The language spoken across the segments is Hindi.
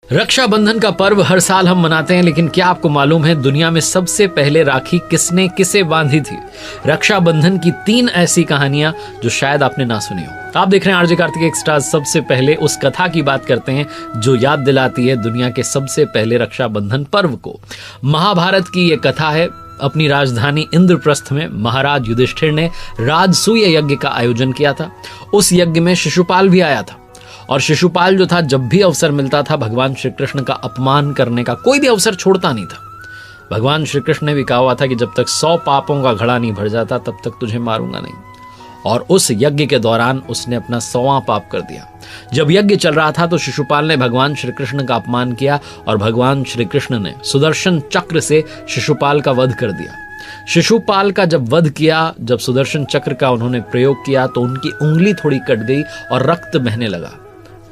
रक्षाबंधन का पर्व हर साल हम मनाते हैं, लेकिन क्या आपको मालूम है दुनिया में सबसे पहले राखी किसने किसे बांधी थी? रक्षाबंधन की 3 ऐसी कहानियां जो शायद आपने ना सुनी हो। आप देख रहे हैं आरजे कार्तिक एक्स्ट्रा। सबसे पहले उस कथा की बात करते हैं जो याद दिलाती है दुनिया के सबसे पहले रक्षाबंधन पर्व को। महाभारत की यह कथा है। अपनी राजधानी इंद्रप्रस्थ में महाराज युधिष्ठिर ने राजसूय यज्ञ का आयोजन किया था। उस यज्ञ में शिशुपाल भी आया था और शिशुपाल जो था, जब भी अवसर मिलता था भगवान श्री कृष्ण का अपमान करने का कोई भी अवसर छोड़ता नहीं था। भगवान श्री कृष्ण ने भी कहा हुआ था कि जब तक 100 पापों का घड़ा नहीं भर जाता तब तक तुझे मारूंगा नहीं। और उस यज्ञ के दौरान उसने अपना 100वां पाप कर दिया। जब यज्ञ चल रहा था तो शिशुपाल ने भगवान श्री कृष्ण का अपमान किया और भगवान श्री कृष्ण ने सुदर्शन चक्र से शिशुपाल का वध कर दिया। शिशुपाल का जब वध किया, जब सुदर्शन चक्र का उन्होंने प्रयोग किया तो उनकी उंगली थोड़ी कट गई और रक्त बहने लगा।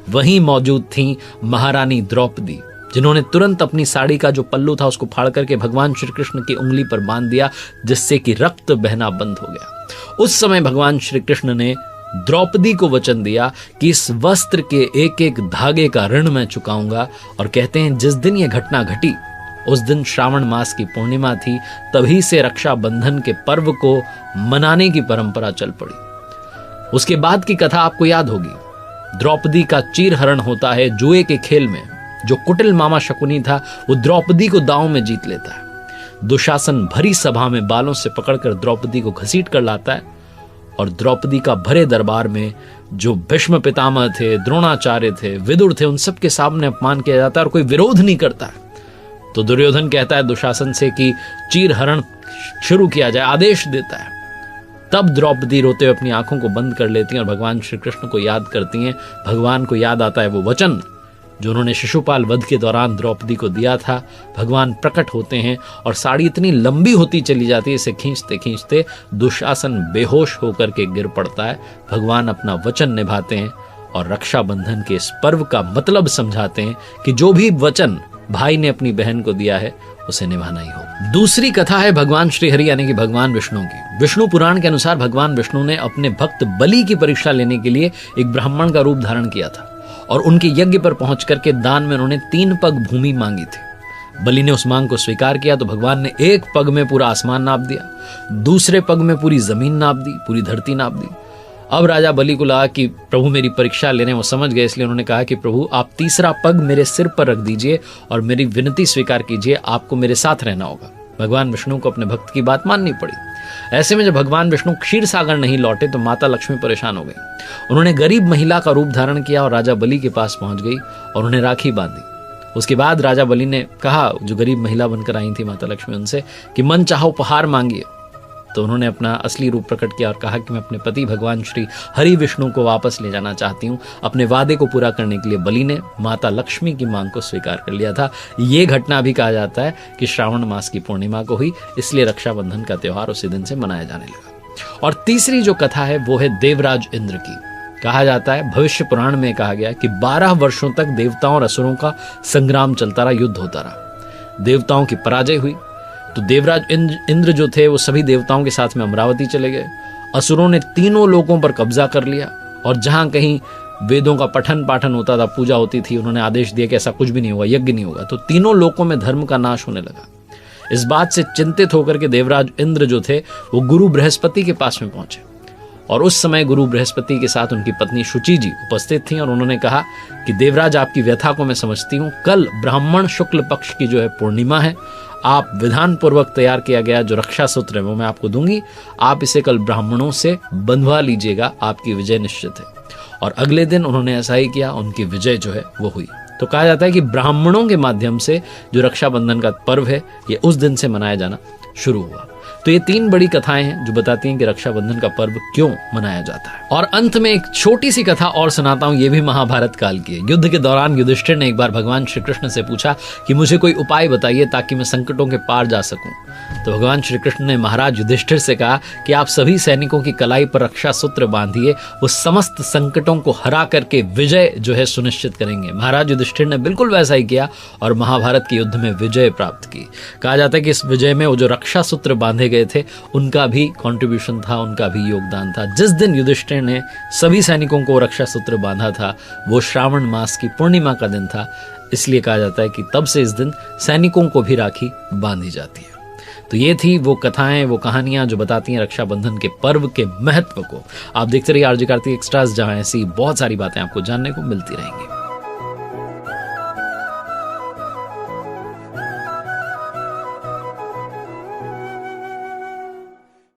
वहीं मौजूद थी महारानी द्रौपदी, जिन्होंने तुरंत अपनी साड़ी का जो पल्लू था उसको फाड़ करके भगवान श्री कृष्ण की उंगली पर बांध दिया, जिससे कि रक्त बहना बंद हो गया। उस समय भगवान श्री कृष्ण ने द्रौपदी को वचन दिया कि इस वस्त्र के एक एक धागे का ऋण मैं चुकाऊंगा। और कहते हैं जिस दिन यह घटना घटी उस दिन श्रावण मास की पूर्णिमा थी। तभी से रक्षाबंधन के पर्व को मनाने की परंपरा चल पड़ी। उसके बाद की कथा आपको याद होगी। द्रौपदी का चीरहरण होता है जुए के खेल में। जो कुटिल मामा शकुनी था वो द्रौपदी को दांव में जीत लेता है। दुशासन भरी सभा में बालों से पकड़कर द्रौपदी को घसीट कर लाता है और द्रौपदी का भरे दरबार में जो भीष्म पितामह थे, द्रोणाचार्य थे, विदुर थे, उन सब के सामने अपमान किया जाता है और कोई विरोध नहीं करता है। तो दुर्योधन कहता है दुशासन से कि चीरहरण शुरू किया जाए, आदेश देता है। तब द्रौपदी रोते हुए अपनी आंखों को बंद कर लेती हैं और भगवान श्री कृष्ण को याद करती हैं। भगवान को याद आता है वो वचन जो उन्होंने शिशुपाल वध के दौरान द्रौपदी को दिया था। भगवान प्रकट होते हैं और साड़ी इतनी लंबी होती चली जाती है, इसे खींचते खींचते दुशासन बेहोश होकर के गिर पड़ता है। भगवान अपना वचन निभाते हैं और रक्षाबंधन के इस पर्व का मतलब समझाते हैं कि जो भी वचन भाई ने अपनी बहन को दिया है उसे निभाना ही हो। दूसरी कथा है भगवान श्री हरि यानी कि भगवान विष्णु की। विष्णु पुराण के अनुसार भगवान विष्णु ने अपने भक्त बलि की परीक्षा लेने के लिए एक ब्राह्मण का रूप धारण किया था और उनके यज्ञ पर पहुंच करके दान में उन्होंने 3 पग भूमि मांगी थी। बलि ने उस मांग को स्वीकार किया तो भगवान ने 1 पग में पूरा आसमान नाप दिया, दूसरे पग में पूरी जमीन नाप दी, पूरी धरती नाप दी। अब राजा बलि को लगा कि प्रभु मेरी परीक्षा लेने वो समझ गए, इसलिए उन्होंने कहा कि प्रभु आप 3रा पग मेरे सिर पर रख दीजिए और मेरी विनती स्वीकार कीजिए, आपको मेरे साथ रहना होगा। भगवान विष्णु को अपने भक्त की बात माननी पड़ी। ऐसे में जब भगवान विष्णु क्षीर सागर नहीं लौटे तो माता लक्ष्मी परेशान हो गई। उन्होंने गरीब महिला का रूप धारण किया और राजा बलि के पास पहुंच गई और उन्हें राखी बांधी। उसके बाद राजा बलि ने कहा, जो गरीब महिला बनकर आई थी माता लक्ष्मी, उनसे कि मन चाहो उपहार मांगिए। तो उन्होंने अपना असली रूप प्रकट किया और कहा कि मैं अपने पति भगवान श्री हरि विष्णु को वापस ले जाना चाहती हूँ। अपने वादे को पूरा करने के लिए बलि ने माता लक्ष्मी की मांग को स्वीकार कर लिया था। ये घटना भी कहा जाता है कि श्रावण मास की पूर्णिमा को हुई, इसलिए रक्षाबंधन का त्योहार उसी दिन से मनाया जाने लगा। और तीसरी जो कथा है वो है देवराज इंद्र की। कहा जाता है, भविष्य पुराण में कहा गया कि 12 वर्षों तक देवताओं और असुरों का संग्राम चलता रहा, युद्ध होता रहा। देवताओं की पराजय हुई तो देवराज इंद्र जो थे वो सभी देवताओं के साथ में अमरावती चले गए। असुरों ने 3 लोकों पर कब्जा कर लिया और जहां कहीं वेदों का पठन पाठन होता था, पूजा होती थी, उन्होंने आदेश दिया कि ऐसा कुछ भी नहीं होगा, यज्ञ नहीं होगा। तो 3 लोकों में धर्म का नाश होने लगा। इस बात से चिंतित होकर के देवराज इंद्र जो थे वो गुरु बृहस्पति के पास में पहुंचे और उस समय गुरु बृहस्पति के साथ उनकी पत्नी शुचि जी उपस्थित थी और उन्होंने कहा कि देवराज आपकी व्यथा को मैं समझती हूँ। कल ब्राह्मण शुक्ल पक्ष की जो है पूर्णिमा है, आप विधान पूर्वक तैयार किया गया जो रक्षा सूत्र है वो मैं आपको दूंगी, आप इसे कल ब्राह्मणों से बंधवा लीजिएगा, आपकी विजय निश्चित है। और अगले दिन उन्होंने ऐसा ही किया, उनकी विजय जो है वो हुई। तो कहा जाता है कि ब्राह्मणों के माध्यम से जो रक्षाबंधन का पर्व है ये उस दिन से मनाया जाना शुरू हुआ। तो ये 3 बड़ी कथाएं हैं जो बताती हैं कि रक्षाबंधन का पर्व क्यों मनाया जाता है। और अंत में एक छोटी सी कथा और सुनाता हूं, ये भी महाभारत काल की है। युद्ध के दौरान युधिष्ठिर ने एक बार भगवान श्री कृष्ण से पूछा कि मुझे कोई उपाय बताइए ताकि मैं संकटों के पार जा सकूं। तो भगवान श्री कृष्ण ने महाराज युधिष्ठिर से कहा कि आप सभी सैनिकों की कलाई पर रक्षा सूत्र बांधिए, वो समस्त संकटों को हरा करके विजय जो है सुनिश्चित करेंगे। महाराज युधिष्ठिर ने बिल्कुल वैसा ही किया और महाभारत के युद्ध में विजय प्राप्त की। कहा जाता है कि इस विजय में वो जो रक्षा सूत्र बांधे गए थे, उनका भी कंट्रीब्यूशन था, उनका भी योगदान था। जिस दिन युधिष्ठिर ने सभी सैनिकों को रक्षा सूत्र बांधा था वो श्रावण मास की पूर्णिमा का दिन था, इसलिए कहा जाता है कि तब से इस दिन सैनिकों को भी राखी बांधी जाती है। तो ये थी वो कथाएं, वो कहानियां जो बताती हैं रक्षाबंधन के पर्व के महत्व को। आप देखते रहिए आरजे कार्तिक एक्स्ट्रास, जहां ऐसी बहुत सारी बातें आपको जानने को मिलती रहेंगी।